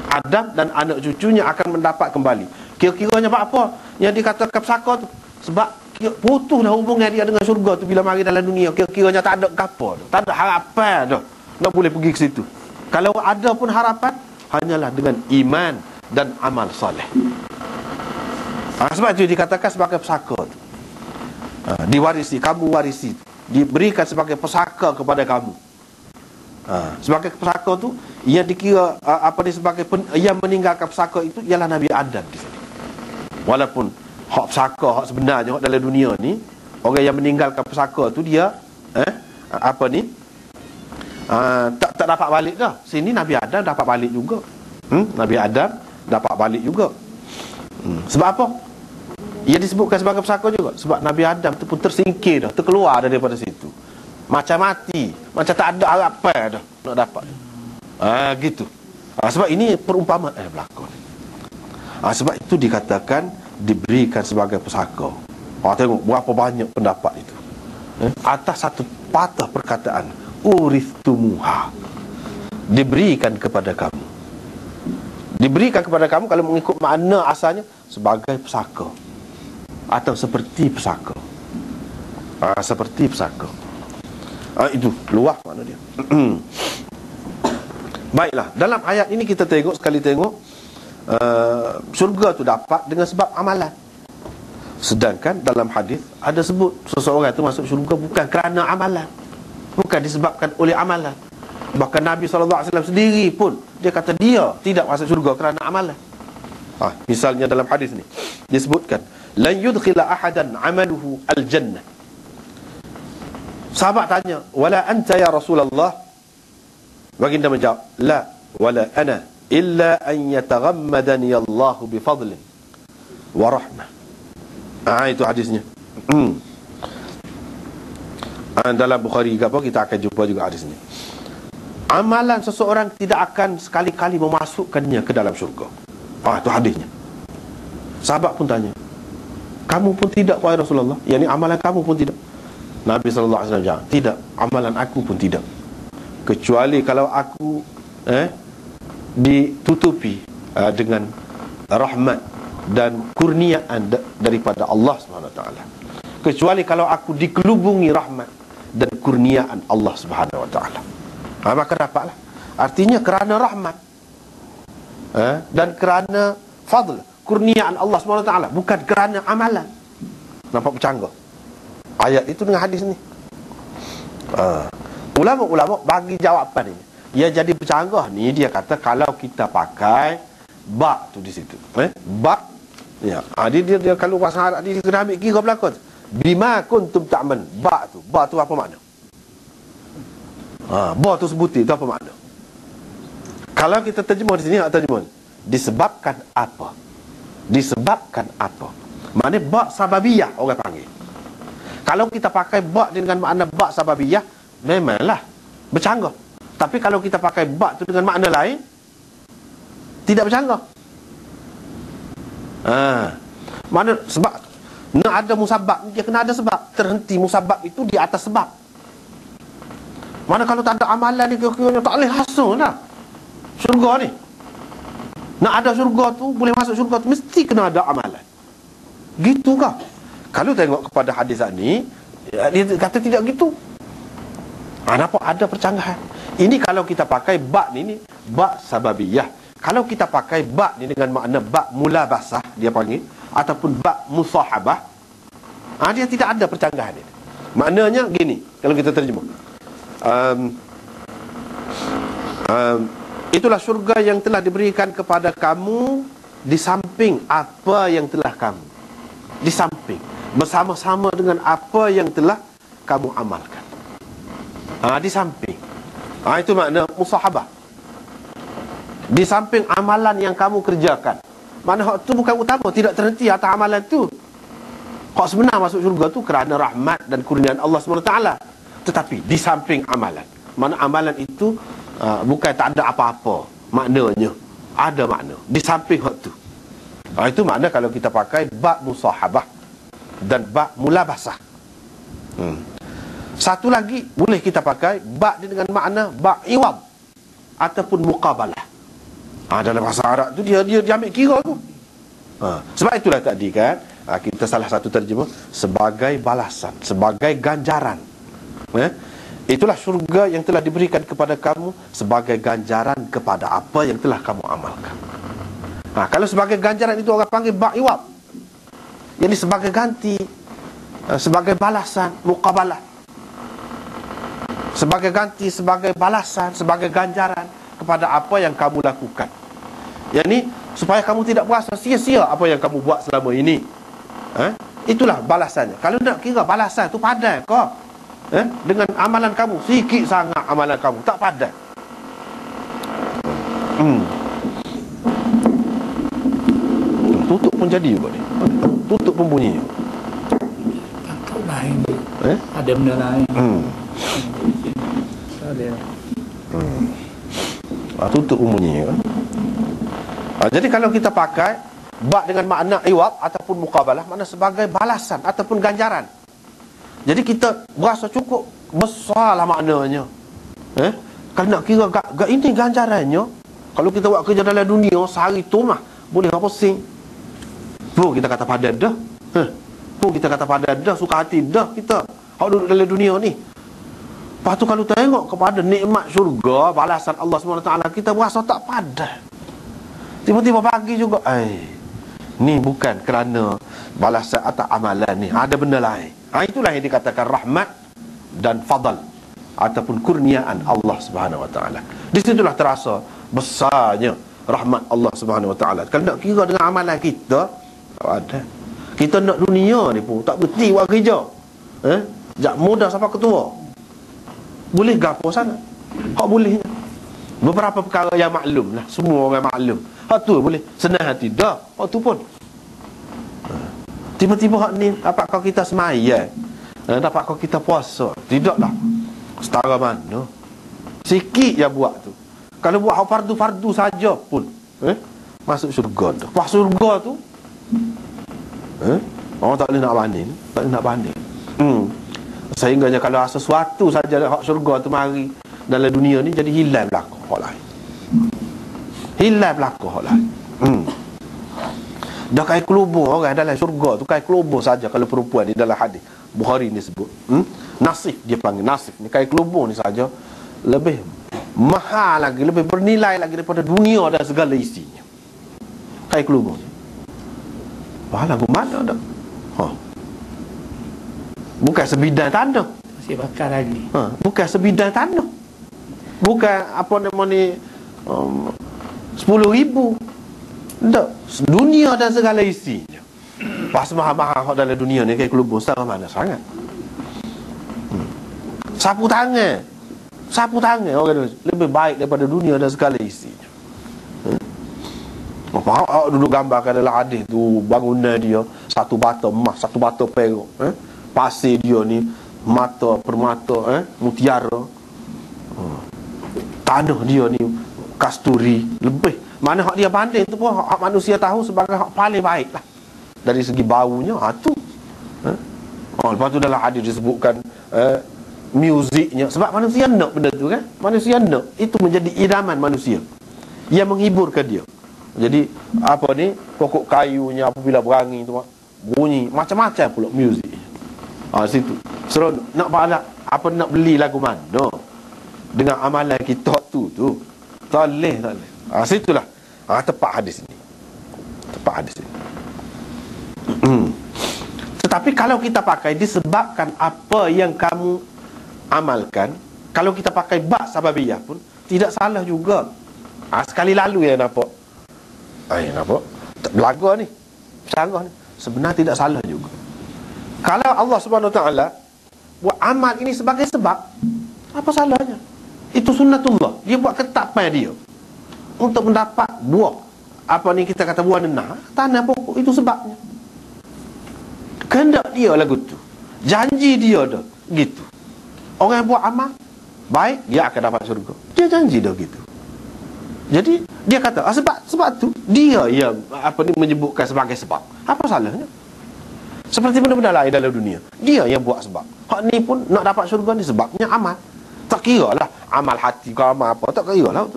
Adam dan anak cucunya akan mendapat kembali. Kira-kiranya apa yang dikatakan pesaka tu? Sebab putuslah hubungan dia dengan syurga tu bila mari dalam dunia. Kira-kiranya tak ada apa, tak ada harapan dah nak boleh pergi ke situ. Kalau ada pun harapan, hanyalah dengan iman dan amal soleh. Sebab itu dikatakan sebagai pesaka tu. Diwarisi, kamu warisi, diberikan sebagai pesaka kepada kamu. Sebagai pesaka tu, ia dikira sebagai yang meninggalkan pesaka itu ialah Nabi Adam di sini. Walaupun hak pesaka, hak sebenarnya hak dalam dunia ni, orang yang meninggalkan pesaka tu dia tak dapat balik dah. Sini Nabi Adam dapat balik juga. Nabi Adam dapat balik juga. Sebab apa? Ia disebutkan sebagai pesaka juga sebab Nabi Adam tu pun tersingkir dah, terkeluar daripada situ. Macam mati, macam tak ada harapan dah nak dapat. Gitu. Sebab ini perumpamaan berlaku. Sebab itu dikatakan diberikan sebagai pesaka. Tengok berapa banyak pendapat itu. Atas satu patah perkataan, uristumuha, diberikan kepada kamu. Diberikan kepada kamu kalau mengikut makna asalnya sebagai pesaka atau seperti pesaka. Seperti pesaka. Itu luas makna dia. Baiklah, dalam ayat ini kita tengok syurga tu dapat dengan sebab amalan. Sedangkan dalam hadis ada sebut seseorang itu masuk syurga bukan kerana amalan, bukan disebabkan oleh amalan. Bahkan Nabi SAW sendiri pun dia kata dia tidak masuk syurga kerana amalan. Misalnya dalam hadis ni disebutkan lan yudkhila ahadan amaluhu al-jannah. Sahabat tanya, wala anta ya Rasulullah? Baginda menjawab, la wala ana illa an yataghammadani Allah bi fadlin wa rahmah. Itu hadisnya. Dalam Bukhari kita akan jumpa juga hadis ini. Amalan seseorang tidak akan sekali-kali memasukkannya ke dalam syurga. Itu hadisnya. Sahabat pun tanya, kamu pun tidak wahai Rasulullah? Yani amalan kamu pun tidak? Nabi SAW jawab, tidak, amalan aku pun tidak, kecuali kalau aku ditutupi dengan rahmat dan kurniaan daripada Allah SWT. Kecuali kalau aku dikelubungi rahmat dan kurniaan Allah SWT. Maka dapatlah. Artinya kerana rahmat dan kerana fadl, kurniaan Allah SWT, bukan kerana amalan. Nampak bercanggah ayat itu dengan hadis ni. Ulama-ulama bagi jawapan ini. Ia jadi bercanggah ni, dia kata kalau kita pakai ba tu di situ. Ba. Ya. Dia kalau bahasa Arab dia kena ambil kira belakang. Bima kuntum ta'man. Ba tu apa makna? Ba tu sebutir tu apa makna? Kalau kita terjemah di sini, terjemah disebabkan apa? Disebabkan apa? Maknanya ba sababiyah orang panggil. Kalau kita pakai ba dengan makna ba sababiyah, memanglah bercanggah. Tapi kalau kita pakai ba tu dengan makna lain, tidak bercanggah. Mana sebab nak ada musabab, dia kena ada sebab. Terhenti musabab itu di atas sebab. Mana kalau tak ada amalan ni, kira-kiranya tak boleh langsung dah syurga ni. Nak ada syurga tu, boleh masuk syurga tu, mesti kena ada amalan. Gitu kah? Kalau tengok kepada hadis ni, dia kata tidak gitu. Nampak ada percanggahan. Ini kalau kita pakai ba ni ba sababiyah. Kalau kita pakai ba ni dengan makna ba mulabasah, dia panggil, ataupun ba musahabah, dia tidak ada percanggahan ini. Maknanya gini, kalau kita terjemah, itulah syurga yang telah diberikan kepada kamu di samping apa yang telah kamu, di samping, bersama-sama dengan apa yang telah kamu amalkan. Di samping. Itu makna musahabah. Di samping amalan yang kamu kerjakan. Mana hak tu bukan utama, tidak terhenti atas amalan tu. Hak sebenar masuk syurga tu kerana rahmat dan kurniaan Allah SWT. Tetapi di samping amalan. Mana amalan itu bukan tak ada apa-apa maknanya. Ada makna di samping hak tu. Itu makna kalau kita pakai ba musahabah dan ba mulabasah. Satu lagi boleh kita pakai ba dengan makna ba iwad ataupun muqabalah. Dalam bahasa Arab tu dia ambil kira tu. Sebab itulah tadi kan, kita salah satu terjemah sebagai balasan, sebagai ganjaran. Itulah syurga yang telah diberikan kepada kamu sebagai ganjaran kepada apa yang telah kamu amalkan. Kalau sebagai ganjaran itu orang panggil ba'iwab, jadi sebagai ganti, sebagai balasan, muqabalah, sebagai ganti, sebagai balasan, sebagai ganjaran kepada apa yang kamu lakukan. Yang ni supaya kamu tidak berasa sia-sia apa yang kamu buat selama ini. Itulah balasannya. Kalau nak kira balasan tu padan kau dengan amalan kamu, sikit sangat amalan kamu, tak padan. Tutup pun jadi juga ni. Tutup pun bunyi. Takut lain. Ada benda lain. Tutup pun bunyi kan. Jadi kalau kita pakai ba dengan makna iwab ataupun muqabalah, makna sebagai balasan ataupun ganjaran. Jadi kita berasa cukup besarlah maknanya. Kalau nak kira ini ganjarannya, kalau kita buat kerja dalam dunia sehari tu mah boleh berapa sen. Pun kita kata padan dah. Pun kita kata padan dah, suka hati dah kita. Hak duduk dalam dunia ni. Lepas tu kalau tengok kepada nikmat syurga, balasan Allah SWT, kita berasa tak padan. Tiba-tiba pagi juga, ni bukan kerana balasan atas amalan ni, ada benda lain. Itulah yang dikatakan rahmat dan fadal ataupun kurniaan Allah Subhanahu Wa Taala. Di situlah terasa besarnya rahmat Allah Subhanahu Wa Taala. Kalau nak kira dengan amalan kita, tak ada. Kita nak dunia ni pun tak berhenti buat kerja. Jak muda sampai ketua. Boleh gapo sangat. Hak bolehnya. Beberapa perkara yang maklum lah, semua orang maklum. Hak tu boleh senang hati dah. Hak tu pun tiba-tiba hak ni dapat kau kita semaya, dapat kau kita puasa. Tidaklah setara mana. Sikit yang buat tu. Kalau buat hak fardu-fardu saja pun masuk syurga dah. Pas syurga tu orang tak boleh nak banding. Tak boleh nak banding. Sehingganya kalau sesuatu saja hak syurga tu mari dalam dunia ni, jadi hilang berlaku hak lain. Hilang berlaku hak lain. Dah kain kelubur orang dalam syurga tu, kain kelubur saja kalau perempuan di dalam hadis Bukhari ni sebut. Nasif dia panggil, nasif ni kain kelubur ni saja lebih mahal lagi, lebih bernilai lagi daripada dunia dan segala isinya. Kain kelubur ni. Bahala ke mana dah? Bukan sebidang tanah. Masih bakar lagi. Bukan sebidang tanah. Bukan apa nama ni 10,000. Tak. Dunia dan segala isinya. Pas mahal-mahal dalam dunia ni kayak kelubur setara mana sangat. Sapu tangan. Sapu tangan orang lebih baik daripada dunia dan segala isinya. Awak duduk gambarkan dalam hadis tu, bangunan dia satu bata emas, satu bata perak, pasir dia ni mata permata, mutiara, tanah dia ni kasturi. Lebih mana hak dia banding tu pun hak manusia tahu sebagai hak paling baik lah dari segi baunya. Tu lepas tu dalam hadis disebutkan muziknya, sebab manusia nak benda tu kan. Manusia nak, itu menjadi idaman manusia yang menghiburkan dia. Jadi apa ni, pokok kayunya apabila berangi tu bunyi macam-macam pula muzik. Situ seronok. Nak balik apa, nak beli lagu mana dengan amalan kita tu tak boleh. Situlah tepat hadis ni. Tepat hadis ni. Tetapi kalau kita pakai disebabkan apa yang kamu amalkan, kalau kita pakai bab sababiyah pun tidak salah juga. Sekali lalu ya nampak. Nampak? Belaga ni, bercanggah ni, sebenarnya tidak salah juga. Kalau Allah Subhanahu Wa Taala buat amal ini sebagai sebab, apa salahnya? Itu sunnatullah. Dia buat ketetapan dia untuk mendapat buah. Apa ni kita kata buah nenah, tanah pokok, itu sebabnya. Kehendak dia lagu tu, janji dia dah gitu. Orang yang buat amal baik, dia akan dapat syurga. Dia janji dah gitu. Jadi dia kata sebab tu dia yang menyebutkan sebagai sebab. Apa salahnya? Seperti benda-benda lain dalam dunia, dia yang buat sebab. Hak ni pun nak dapat syurga ni sebabnya amal. Tak kira lah amal hati ke amal apa, tak kira lah.